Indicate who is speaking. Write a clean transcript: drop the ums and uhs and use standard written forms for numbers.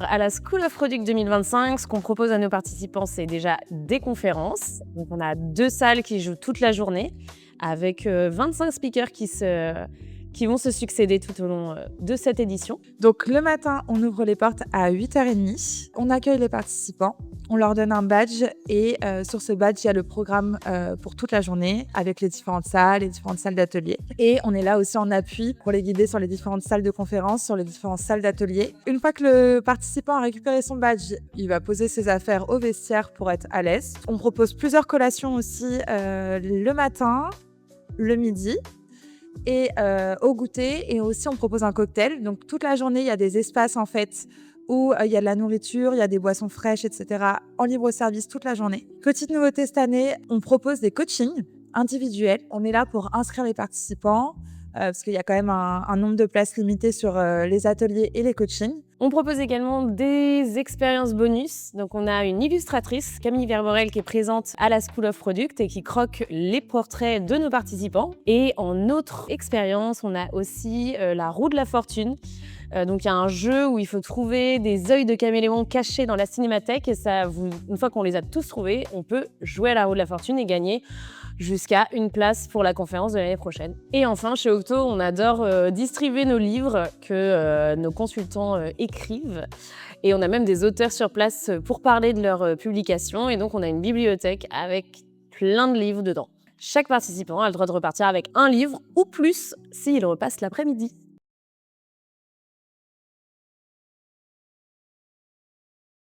Speaker 1: À la School of Product 2025, ce qu'on propose à nos participants, c'est déjà des conférences. Donc, on a 2 salles qui jouent toute la journée avec 25 speakers qui vont se succéder tout au long de cette édition.
Speaker 2: Donc le matin, on ouvre les portes à 8h30. On accueille les participants. On leur donne un badge et sur ce badge, il y a le programme pour toute la journée avec les différentes salles d'atelier. Et on est là aussi en appui pour les guider sur les différentes salles de conférences, sur les différentes salles d'atelier. Une fois que le participant a récupéré son badge, il va poser ses affaires au vestiaire pour être à l'aise. On propose plusieurs collations aussi le matin, le midi et au goûter. Et aussi, on propose un cocktail. Donc toute la journée, il y a des espaces en fait où il y a de la nourriture, il y a des boissons fraîches, etc. en libre service toute la journée. Petite nouveauté cette année, on propose des coachings individuels. On est là pour inscrire les participants parce qu'il y a quand même un nombre de places limité sur les ateliers et les coachings.
Speaker 1: On propose également des expériences bonus. Donc, on a une illustratrice, Camille Verborel, qui est présente à la School of Product et qui croque les portraits de nos participants. Et en autre expérience, on a aussi la roue de la fortune. Donc, il y a un jeu où il faut trouver des œils de caméléon cachés dans la cinémathèque. Et une fois qu'on les a tous trouvés, on peut jouer à la roue de la fortune et gagner jusqu'à une place pour la conférence de l'année prochaine. Et enfin, chez Octo, on adore distribuer nos livres que nos consultants écrivent. Et on a même des auteurs sur place pour parler de leurs publications. Et donc, on a une bibliothèque avec plein de livres dedans. Chaque participant a le droit de repartir avec un livre ou plus s'il repasse l'après-midi.